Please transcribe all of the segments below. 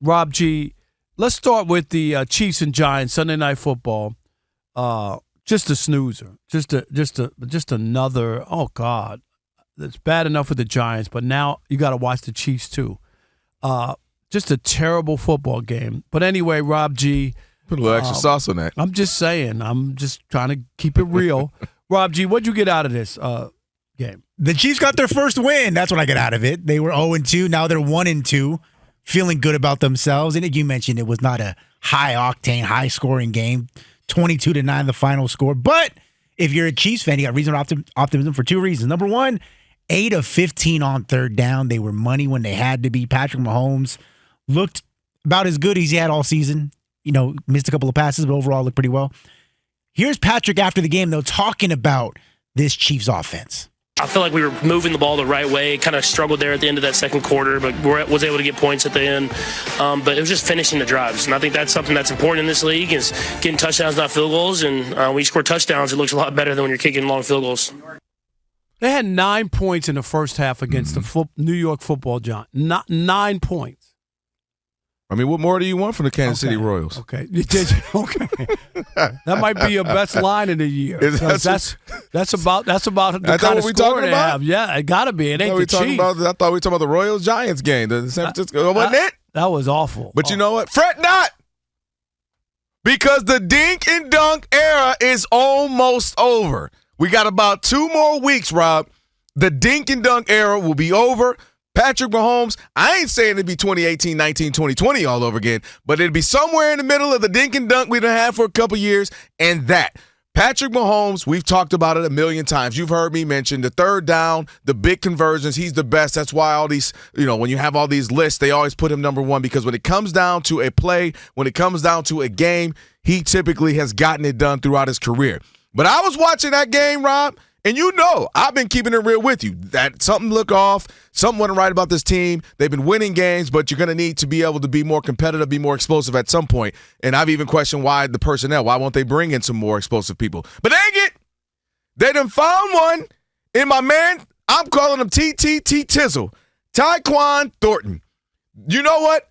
Rob G, let's start with the Chiefs and Giants Sunday Night Football. Just a snoozer. Just another. Oh God, it's bad enough with the Giants, but now you got to watch the Chiefs too. Just a terrible football game. But anyway, Rob G, put a little extra sauce on that. I'm just saying. I'm just trying to keep it real. Rob G, what'd you get out of this game? The Chiefs got their first win. That's what I get out of it. They were 0-2. Now they're 1-2, feeling good about themselves. And you mentioned it was not a high-octane, high-scoring game. 22-9 the final score. But if you're a Chiefs fan, you got reason for optimism for two reasons. Number one, 8 of 15 on third down. They were money when they had to be. Patrick Mahomes looked about as good as he had all season. Missed a couple of passes, but overall looked pretty well. Here's Patrick after the game, though, talking about this Chiefs offense. I feel like we were moving the ball the right way. Kind of struggled there at the end of that second quarter, but was able to get points at the end. But it was just finishing the drives, and I think that's something that's important in this league is getting touchdowns, not field goals. And when you score touchdowns, it looks a lot better than when you're kicking long field goals. They had 9 points in the first half against the New York Football Giants. 9 points. I mean, what more do you want from the Kansas City Royals? Okay. Okay. That might be your best line of the year. That's about the kind of score they have. Yeah, it got to be. It ain't the Chiefs. I thought we were talking about the Royals-Giants game. The San Francisco, wasn't it? That was awful. But you know what? Fret not. Because the dink and dunk era is almost over. We got about 2 more weeks, Rob. The dink and dunk era will be over. Patrick Mahomes, I ain't saying it'd be 2018, 19, 2020 all over again, but it'd be somewhere in the middle of the dink and dunk we've had for a couple years, and that. Patrick Mahomes, we've talked about it a million times. You've heard me mention the third down, the big conversions. He's the best. That's why all these, when you have all these lists, they always put him number one because when it comes down to a play, when it comes down to a game, he typically has gotten it done throughout his career. But I was watching that game, Rob, and I've been keeping it real with you. That something look off, something wasn't right about this team. They've been winning games, but you're going to need to be able to be more competitive, be more explosive at some point. And I've even questioned why the personnel. Why won't they bring in some more explosive people? But dang it, they done found one in my man, I'm calling him TTT Tizzle, Tyquan Thornton. You know what?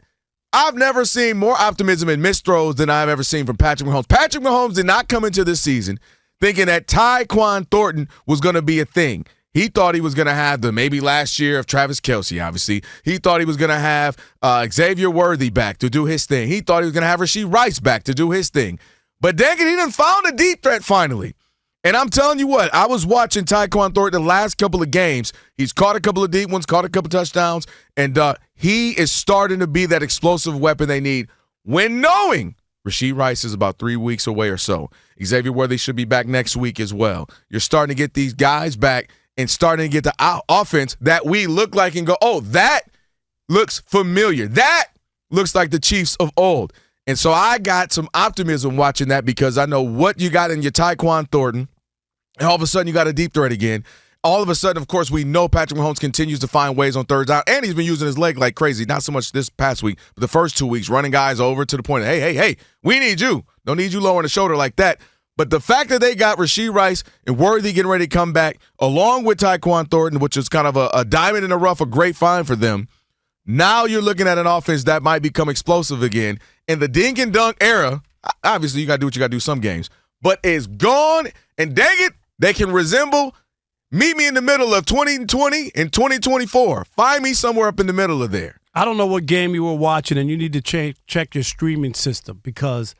I've never seen more optimism in missed throws than I've ever seen from Patrick Mahomes. Patrick Mahomes did not come into this season thinking that Tyquan Thornton was going to be a thing. He thought he was going to have the maybe last year of Travis Kelce, obviously. He thought he was going to have Xavier Worthy back to do his thing. He thought he was going to have Rashee Rice back to do his thing. But dang it, he done found a deep threat finally. And I'm telling you what, I was watching Tyquan Thornton the last couple of games. He's caught a couple of deep ones, caught a couple touchdowns, and he is starting to be that explosive weapon they need when knowing Rashee Rice is about 3 weeks away or so. Xavier Worthy should be back next week as well. You're starting to get these guys back and starting to get the offense that we look like and go, oh, that looks familiar. That looks like the Chiefs of old. And so I got some optimism watching that because I know what you got in your Tyquan Thornton. And all of a sudden you got a deep threat again. All of a sudden, of course, we know Patrick Mahomes continues to find ways on third down, and he's been using his leg like crazy. Not so much this past week, but the first 2 weeks, running guys over to the point of, hey, we need you. Don't need you lowering the shoulder like that. But the fact that they got Rashee Rice and Worthy getting ready to come back, along with Tyquan Thornton, which is kind of a diamond in the rough, a great find for them, now you're looking at an offense that might become explosive again. And the dink and dunk era, obviously you got to do what you got to do some games, but it's gone, and dang it, they can resemble. Meet me in the middle of 2020 and 2024. Find me somewhere up in the middle of there. I don't know what game you were watching, and you need to check your streaming system because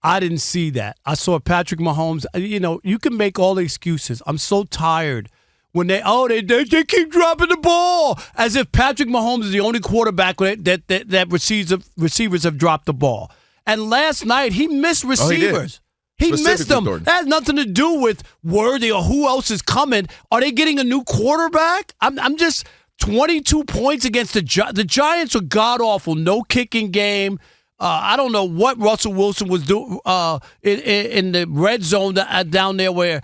I didn't see that. I saw Patrick Mahomes. You can make all the excuses. I'm so tired when they keep dropping the ball as if Patrick Mahomes is the only quarterback that receivers have dropped the ball. And last night he missed receivers. He missed them. Thornton. That has nothing to do with Worthy or who else is coming. Are they getting a new quarterback? I'm just 22 points against the Giants are god-awful. No kicking game. I don't know what Russell Wilson was doing in the red zone down there where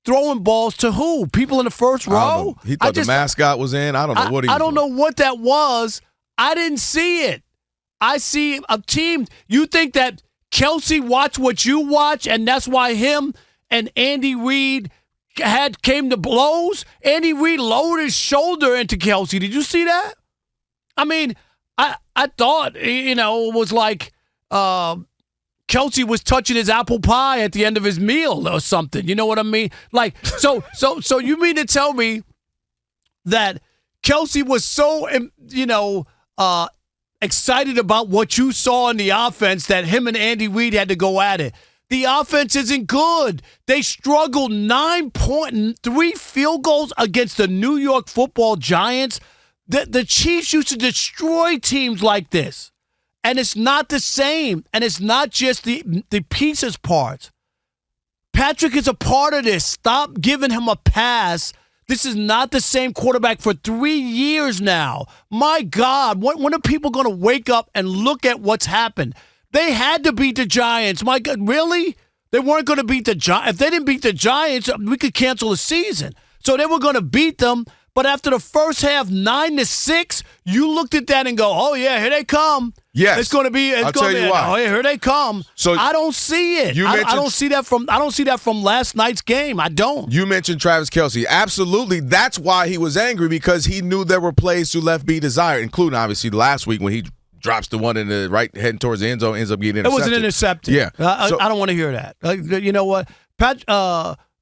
throwing balls to who? People in the first row? He thought the mascot was in. I don't know what he was I don't know what that was. I didn't see it. I see a team. You think that Kelce watched what you watch, and that's why him and Andy Reid came to blows? Andy Reid lowered his shoulder into Kelce. Did you see that? I mean, I thought, it was like Kelsey was touching his apple pie at the end of his meal or something. You know what I mean? Like, so you mean to tell me that Kelsey was so, excited about what you saw in the offense that him and Andy Reid had to go at it? The offense isn't good. They struggled 3 field goals against the New York Football Giants. The Chiefs used to destroy teams like this. And it's not the same. And it's not just the pieces parts. Patrick is a part of this. Stop giving him a pass. This is not the same quarterback for 3 years now. My God, when are people going to wake up and look at what's happened? They had to beat the Giants. My God, really? They weren't going to beat the Giants. If they didn't beat the Giants, we could cancel the season. So they were going to beat them. But after the first half, 9-6, you looked at that and go, "Oh yeah, here they come." Yes, it's going to be. I'll tell you why. Oh yeah, here they come. So I don't see it. I don't see that from last night's game. I don't. You mentioned Travis Kelce. Absolutely, that's why he was angry, because he knew there were plays to left be desired, including obviously last week when he drops the one in the right, heading towards the end zone, ends up getting intercepted. It was an intercepted. Yeah, I don't want to hear that. You know what, Pat?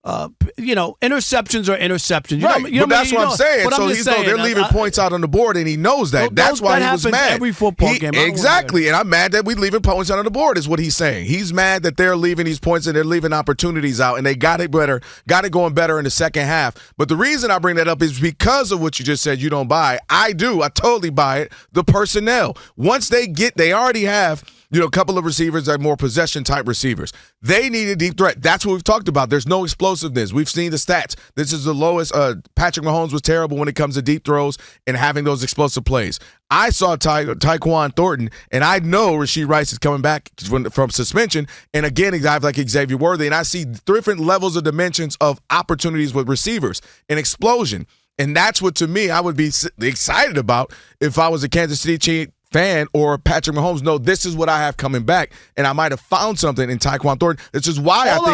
Interceptions are interceptions. But that's what I'm saying. So they're leaving points out on the board, and he knows that. That's why he was mad. Every football game. Exactly, and I'm mad that we leaving points out on the board is what he's saying. He's mad that they're leaving these points and they're leaving opportunities out, and they got it going better in the second half. But the reason I bring that up is because of what you just said. You don't buy. I do. I totally buy it. The personnel. Once they already have a couple of receivers that are more possession-type receivers. They need a deep threat. That's what we've talked about. There's no explosiveness. We've seen the stats. This is the lowest. Patrick Mahomes was terrible when it comes to deep throws and having those explosive plays. I saw Tyquan Thornton, and I know Rashee Rice is coming back from suspension. And again, guys like Xavier Worthy, and I see different levels of dimensions of opportunities with receivers and explosion. And that's what, to me, I would be excited about if I was a Kansas City Chiefs fan or Patrick Mahomes. No, this is what I have coming back, and I might have found something in Tyquan Thornton. This is why all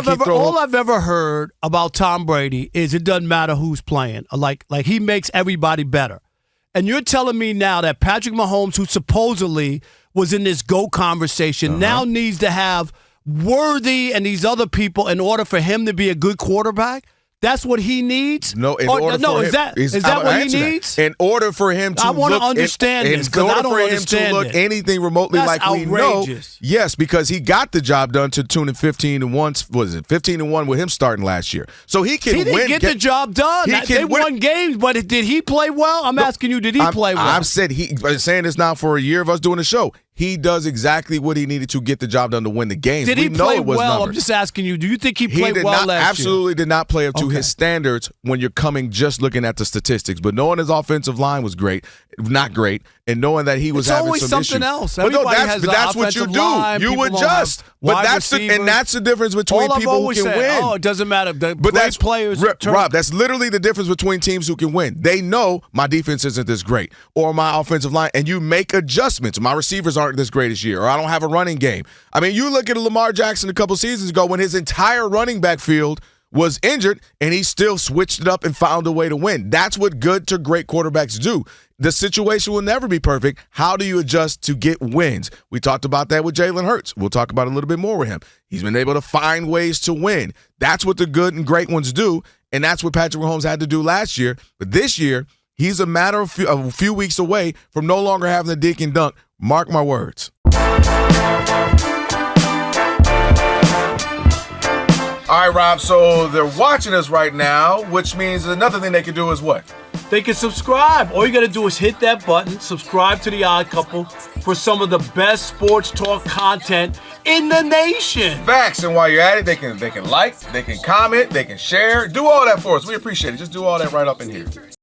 I've ever heard about Tom Brady is it doesn't matter who's playing. Like he makes everybody better. And you're telling me now that Patrick Mahomes, who supposedly was in this GOAT conversation, now needs to have Worthy and these other people in order for him to be a good quarterback? That's what he needs? Is that what he needs? In order for him to I want to understand this, because I don't understand him to look anything remotely like outrageous. We know. Yes, because he got the job done to tune in 15-1. Was it 15-1 with him starting last year? So he can win. He didn't get the job done. They won games, but did he play well? I'm asking you, did he play well? I've said I'm saying this now for a year of us doing the show. He does exactly what he needed to get the job done to win the game. Did he play well? I'm just asking you. Do you think he played well last year? Absolutely did not play up to his standards when you're coming just looking at the statistics. But knowing his offensive line was not great, and knowing that he was having some issues. It's always something else. That's what you do. You adjust. But that's the difference between people who can win. Oh, it doesn't matter. But that's players. Rob, that's literally the difference between teams who can win. They know my defense isn't this great, or my offensive line, and you make adjustments. My receivers aren't this great this year, or I don't have a running game. I mean, you look at Lamar Jackson a couple seasons ago when his entire running back field was injured, and he still switched it up and found a way to win. That's what good to great quarterbacks do. The situation will never be perfect. How do you adjust to get wins? We talked about that with Jalen Hurts. We'll talk about it a little bit more with him. He's been able to find ways to win. That's what the good and great ones do, and that's what Patrick Mahomes had to do last year. But this year, he's a matter of a few weeks away from no longer having the dink and dunk. Mark my words. All right, Rob, so they're watching us right now, which means another thing they can do is what? They can subscribe. All you got to do is hit that button, subscribe to The Odd Couple for some of the best sports talk content in the nation. Facts, and while you're at it, they can like, they can comment, they can share. Do all that for us. We appreciate it. Just do all that right up in here.